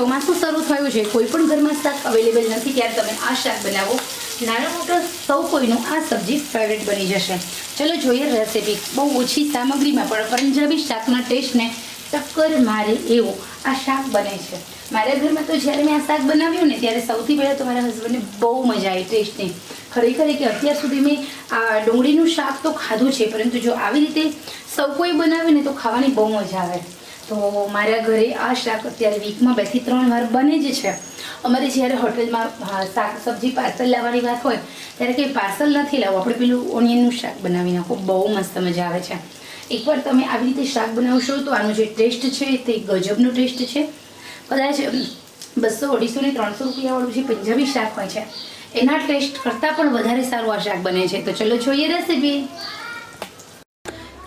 ચોમાસું શરૂ થયું છે, કોઈ પણ ઘરમાં શાક અવેલેબલ નથી ત્યારે તમે આ શાક બનાવો, નાનો મોટો સૌ કોઈનું આ સબ્જી ફેવરેટ બની જશે. ચલો જોઈએ રેસીપી. બહુ ઓછી સામગ્રીમાં પણ પંજાબી શાકના ટેસ્ટને ટક્કર મારે એવું આ શાક બને છે. મારા ઘરમાં તો જ્યારે મેં આ શાક બનાવ્યું ને ત્યારે સૌથી પહેલાં તો મારા હસબન્ડને બહુ મજા આવી ટેસ્ટની. ખરેખર કે અત્યાર સુધી મેં આ ડુંગળીનું શાક તો ખાધું છે, પરંતુ જો આવી રીતે સૌ કોઈ બનાવે ને તો ખાવાની બહુ મજા આવે. તો મારા ઘરે આ શાક અત્યારે વીકમાં 2 થી 3 વાર બને જ છે. અમારે જ્યારે હોટલમાં શાક સબ્જી પાર્સલ લાવવાની વાત હોય ત્યારે કંઈ પાર્સલ નથી લાવવું, આપણે પેલું ઓનિયનનું શાક બનાવી નાખો, બહુ મસ્ત મજા આવે છે. એકવાર તમે આવી રીતે શાક બનાવશો તો આનો જે ટેસ્ટ છે તે ગજબનો ટેસ્ટ છે. કદાચ 200, 250 ને 300 રૂપિયાવાળું જે પંજાબી શાક હોય છે એના ટેસ્ટ કરતાં પણ વધારે સારું આ શાક બને છે. તો ચલો જોઈએ રેસીપી.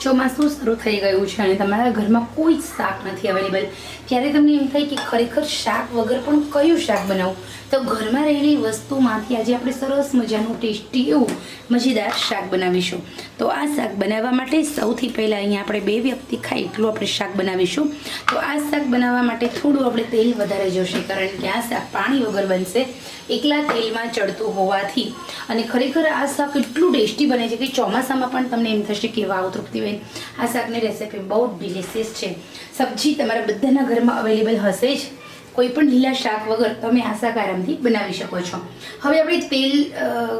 ચોમાસું શરૂ થઈ ગયું છે અને તમારા ઘરમાં કોઈ જ શાક નથી અવેલેબલ ત્યારે તમને એમ થાય કે ખરેખર શાક વગર પણ કયું શાક બનાવું, તો ઘરમાં રહેલી વસ્તુમાંથી આજે આપણે સરસ મજાનું ટેસ્ટી એવું મજેદાર શાક બનાવીશું. તો આ શાક બનાવવા માટે સૌથી પહેલાં અહીંયા આપણે 2 વ્યક્તિ ખાય એટલું આપણે શાક બનાવીશું. તો આ શાક બનાવવા માટે થોડું આપણે તેલ વધારે જોશે, કારણ કે આ શાક પાણી વગર બનશે, એકલા તેલમાં ચડતું હોવાથી. અને ખરેખર આ શાક એટલું ટેસ્ટી બને છે કે ચોમાસામાં પણ તમને એમ થશે કે વાવ તૃપ્તિબેન, આ શાકની રેસીપી બહુ ડિલિશિયસ છે. સબ્જી તમારા બધાના ઘરમાં અવેલેબલ હશે જ, કોઈ પણ લીલા શાક વગર તમે આ શાક આરામથી બનાવી શકો છો. હવે આપણે તેલ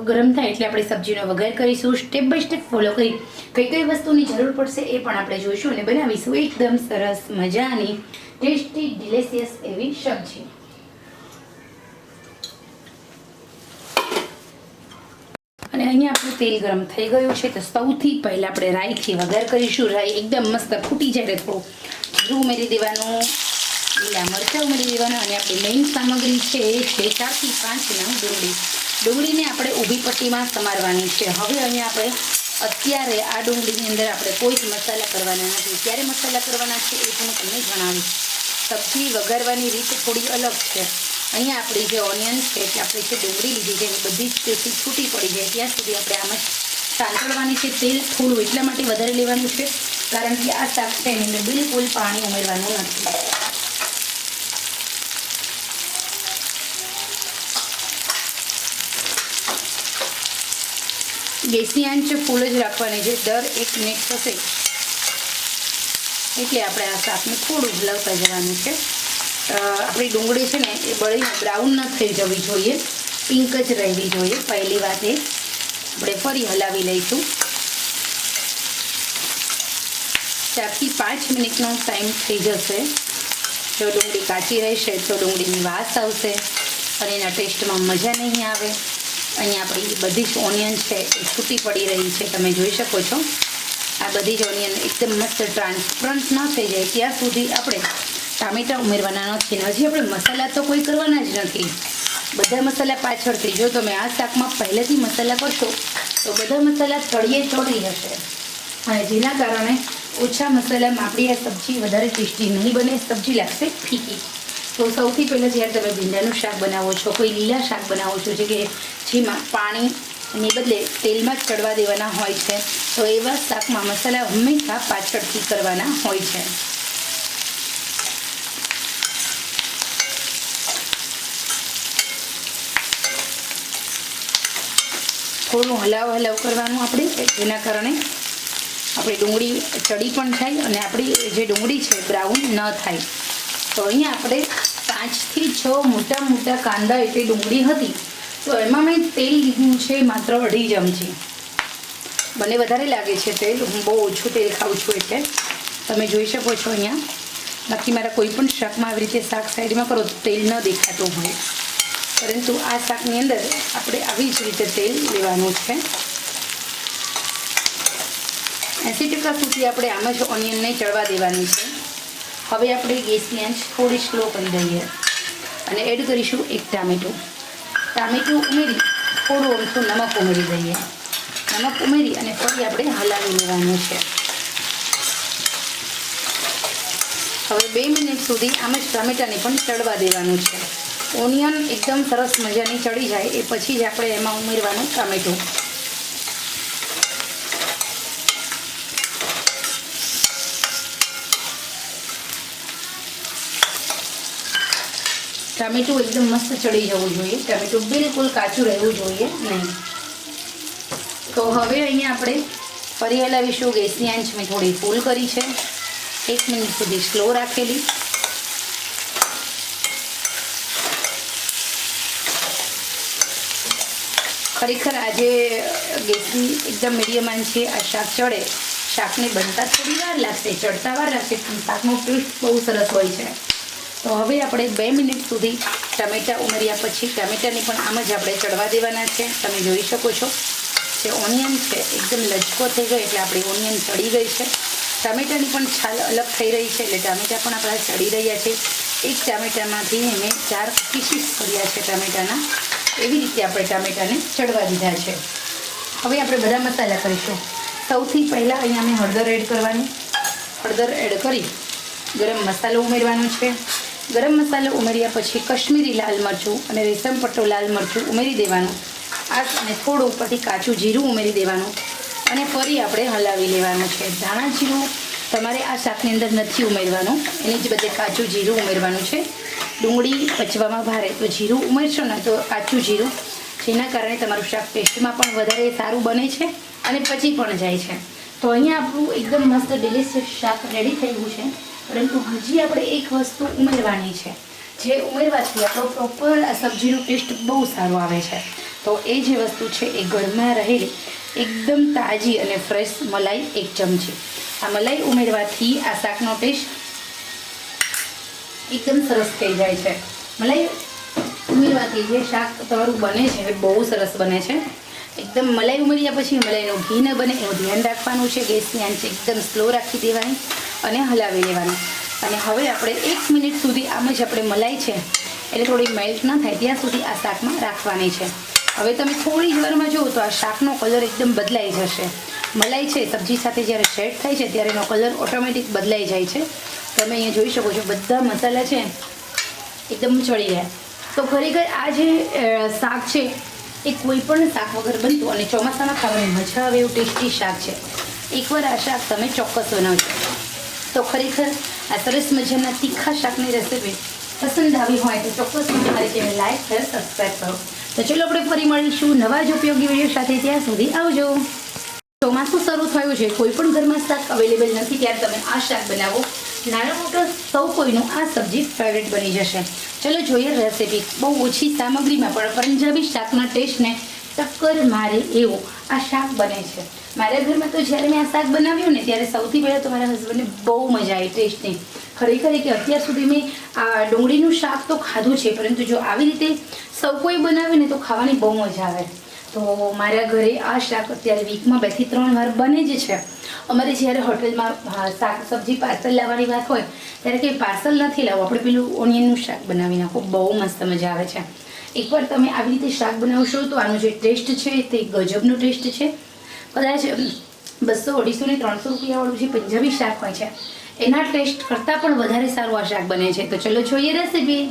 ગરમ થાય એટલે આપણે સબ્જીનો વઘાર કરીશું. સ્ટેપ બાય સ્ટેપ ફોલો કરી કઈ કઈ વસ્તુની જરૂર પડશે એ પણ આપણે જોઈશું અને બનાવીશું એકદમ સરસ મજાની ટેસ્ટી ડિલિશિયસ એવી સબ્જી. અને અહીંયા આપણું તેલ ગરમ થઈ ગયું છે તો સૌથી પહેલાં આપણે રાઈથી વઘાર કરીશું. રાઈ એકદમ મસ્ત ફૂટી જાય એટલે જીરું ઉમેરી દેવાનું, લીલા મરચાં ઉમેરી દેવાના અને આપણી મેઇન સામગ્રી છે એ છે 4 થી 5 નંગ ડુંગળી. ડુંગળીને આપણે ઊભી પટ્ટીમાં સમારવાની છે. હવે અહીંયા આપણે અત્યારે આ ડુંગળીની અંદર આપણે કોઈ જ મસાલા કરવાના નથી. ક્યારે મસાલા કરવાના છે એ પણ તમને જણાવીશ. સબ્જી વઘારવાની રીત થોડી અલગ છે. અહીંયા આપણી જે ઓનિયન છે કે આપણે જે ડુંગળી લીધી છે એની બધી જ પેસ્ટ છૂટી પડી જાય ત્યાં સુધી આપણે આમાં સાંતળવાની છે. તેલ થોડું એટલા માટે વધારે લેવાનું છે કારણ કે આ શાક છે એની અંદર બિલકુલ પાણી ઉમેરવાનું નથી. ગેસની આંચ ફૂલ જ રાખવાની છે. દર 1 મિનિટ થશે એટલે આપણે આ શાકને થોડું હલાવતા જવાનું છે. આપણી ડુંગળી છે ને એ બળીને બ્રાઉન ન થઈ જવી જોઈએ, પિંક જ રહેવી જોઈએ. પહેલી વાત એ આપણે ફરી હલાવી લઈશું. 4 થી 5 મિનિટનો ટાઈમ થઈ જશે. જો ડુંગળી કાચી રહેશે તો ડુંગળીની વાસ આવશે અને એના ટેસ્ટમાં મજા નહીં આવે. અહીંયા આપણી બધી જ ઓનિયન છે એ છૂટી પડી રહી છે, તમે જોઈ શકો છો. આ બધી જ ઓનિયન એકદમ મસ્ત ટ્રાન્સપરન્ટ ન થઈ જાય ત્યાં સુધી આપણે ટામેટાં ઉમેરવાના નથી. હજી આપણે મસાલા તો કોઈ કરવાના જ નથી, બધા મસાલા પાછળથી. જો તમે આ શાકમાં પહેલેથી મસાલા કરશો તો બધા મસાલા તળિયે ચોટી જશે અને જેના કારણે ઓછા મસાલામાં આપણી આ સબ્જી વધારે ટેસ્ટી નહીં બને, સબ્જી લાગશે ફીકી. તો સૌથી પહેલાં જ્યારે તમે ભીંડાનું શાક બનાવો છો, કોઈ લીલા શાક બનાવો છો જે કે જેમાં પાણીની બદલે તેલમાં જ ચડવા દેવાના હોય છે, તો એવા શાકમાં મસાલા હંમેશા પાછળથી કરવાના હોય છે. થોડું હલાવ કરવાનું આપણે, જેના કારણે આપણી ડુંગળી ચડી પણ થાય અને આપણી જે ડુંગળી છે બ્રાઉન ન થાય. તો અહીંયા આપણે 5 થી 6 મોટા મોટા કાંદા એટલે ડુંગળી હતી તો એમાં મેં તેલ લીધું છે માત્ર 2.5 ચમચી. મને વધારે લાગે છે તેલ, હું બહુ ઓછું તેલ ખાઉં છું એટલે તમે જોઈ શકો છો અહીંયા. બાકી મારા કોઈ પણ શાકમાં આવી રીતે શાક સાઈડમાં કરો તો તેલ ન દેખાતું હોય, પરંતુ આ શાકની અંદર આપણે આવી જ રીતે તેલ લેવાનું છે. 80% સુધી આપણે આમ જ ઓનિયનને ચડવા દેવાની છે. હવે આપણે ગેસની આંચ થોડી સ્લો કરી દઈએ અને એડ કરીશું 1 ટામેટું. ટામેટું ઉમેરી થોડું અમથું નમક ઉમેરી દઈએ. નમક ઉમેરી અને ફરી આપણે હલાવી લેવાનું છે. હવે 2 મિનિટ સુધી આમ જ ટામેટાને પણ ચડવા દેવાનું છે. ઓનિયન એકદમ સરસ મજાની ચડી જાય એ પછી જ આપણે એમાં ઉમેરવાનું ટામેટું. ટામેટું એકદમ મસ્ત ચડી જવું જોઈએ, ટામેટું બિલકુલ કાચું રહેવું જોઈએ નહીં. તો હવે અહીંયા આપણે ફરી હલાવીશું. ગેસની આંચ મેં થોડી ફૂલ કરી છે, 1 મિનિટ સુધી સ્લો રાખેલી. ખરેખર આજે ગેસની એકદમ મીડિયમ આંચ છે. આ શાક ચડે, શાકને બનતા થોડી વાર લાગશે, ચડતા વાર લાગશે, પણ શાકનો ટેસ્ટ બહુ સરસ હોય છે. તો હવે આપણે 2 મિનિટ સુધી ટામેટાં ઉમેર્યા પછી ટામેટાને પણ આમ જ આપણે ચડવા દેવાના છે. તમે જોઈ શકો છો જે ઓનિયન છે એકદમ લચકો થઈ ગયો એટલે આપણી ઓનિયન ચડી ગઈ છે. ટામેટાની પણ છાલ અલગ થઈ રહી છે એટલે ટામેટાં પણ આપણા ચડી રહ્યા છે. એક ટામેટામાંથી મેં 4 પીસીસ કર્યા છે ટામેટાના. એવી રીતે આપણે ટામેટાને ચડવા દીધા છે. હવે આપણે બધા મસાલા કરીશું. સૌથી પહેલાં અહીંયા મેં હળદર એડ કરવાની. હળદર એડ કરી ગરમ મસાલો ઉમેરવાનો છે. ગરમ મસાલો ઉમેર્યા પછી કશ્મીરી લાલ મરચું અને રેશમ પટ્ટો લાલ મરચું ઉમેરી દેવાનું. અને થોડું ઉપરથી કાચું જીરું ઉમેરી દેવાનું અને ફરી આપણે હલાવી લેવાનું છે. ધાણા જીરું તમારે આ શાકની અંદર નથી ઉમેરવાનું, એની જ બદલે કાચું જીરું ઉમેરવાનું છે. ડુંગળી પચવામાં ભારે તો જીરું ઉમેરશો ને તો કાચું જીરું, જેના કારણે તમારું શાક ટેસ્ટમાં પણ વધારે સારું બને છે અને પચી પણ જાય છે. તો અહીંયા આપણું એકદમ મસ્ત ડિલિશિયસ શાક રેડી થઈ ગયું છે. પરંતુ હજી આપણે એક વસ્તુ ઉમેરવાની છે, જે ઉમેરવાથી આપણો પ્રોપર આ સબ્જીનો ટેસ્ટ બહુ સારો આવે છે. તો એ જે વસ્તુ છે એ ઘરમાં રહેલી એકદમ તાજી અને ફ્રેશ મલાઈ 1 ચમચી. આ મલાઈ ઉમેરવાથી આ શાકનો ટેસ્ટ એકદમ સરસ થઈ જાય છે. મલાઈ ઉમેરવાથી જે શાક તમારું બને છે એ બહુ સરસ બને છે. એકદમ મલાઈ ઉમેર્યા પછી મલાઈનું ઘી ન બને એનું ધ્યાન રાખવાનું છે. ગેસની આંચ એકદમ સ્લો રાખી દેવાની અને હલાવી લેવાની. અને હવે આપણે 1 મિનિટ સુધી આમ જ આપણે મલાઈ છે એટલે થોડી મેલ્ટ ન થાય ત્યાં સુધી આ શાકમાં રાખવાની છે. હવે તમે થોડી જ વારમાં જુઓ તો આ શાકનો કલર એકદમ બદલાઈ જશે. મલાઈ છે સબ્જી સાથે જ્યારે સેટ થાય છે ત્યારે એનો કલર ઓટોમેટિક બદલાઈ જાય છે. તમે અહીંયા જોઈ શકો છો બધા મસાલા છે એકદમ ચડી ગયા. તો ખરેખર આ જે શાક છે એ કોઈ પણ શાક વગર બનતું અને ચોમાસામાં ખાવાની મજા આવે એવું ટેસ્ટી શાક છે. એકવાર આ શાક તમે ચોક્કસ બનાવજો. તો ખરેખર આ સરસ મજાના તીખા શાકની રેસીપી પસંદ આવી હોય તો ચોક્કસ મારી ચેનલ લાઈક શેર સબસ્ક્રાઈબ કરો. તો ચલો આપણે ફરી મળીશું નવા જ ઉપયોગી વિડીયો સાથે. ત્યાં સુધી આવજો. ચોમાસું શરૂ થયું છે, કોઈ પણ ઘરમાં શાક અવેલેબલ નથી ત્યારે તમે આ શાક બનાવો. નાનો મોટો સૌ કોઈનું આ સબ્જી ફેવરેટ બની જશે. ચલો જોઈએ રેસીપી. બહુ ઓછી સામગ્રીમાં પણ પંજાબી શાકના ટેસ્ટને ટક્કર મારે એવું આ શાક બને છે. મારા ઘરમાં તો જ્યારે મેં આ શાક બનાવ્યું ને ત્યારે સૌથી પહેલાં તો મારા હસબન્ડને બહુ મજા આવી ટેસ્ટની. ખરેખર કે અત્યાર સુધી મેં આ ડુંગળીનું શાક તો ખાધું છે, પરંતુ જો આવી રીતે સૌ કોઈ બનાવે ને તો ખાવાની બહુ મજા આવે. તો મારા ઘરે આ શાક અત્યારે વીકમાં 2 થી 3 વાર બને જ છે. અમારે જ્યારે હોટલમાં શાક સબ્જી પાર્સલ લાવવાની વાત હોય ત્યારે કંઈ પાર્સલ નથી લાવવું, આપણે પેલું ઓનિયનનું શાક બનાવી નાખો, બહુ મસ્ત મજા આવે છે. એકવાર તમે આવી રીતે શાક બનાવશો તો આનો જે ટેસ્ટ છે તે ગજબનો ટેસ્ટ છે. કદાચ 200, 250 ને 300 રૂપિયાવાળું જે પંજાબી શાક હોય છે એના ટેસ્ટ કરતાં પણ વધારે સારું આ શાક બને છે. તો ચલો જોઈએ રેસીપી.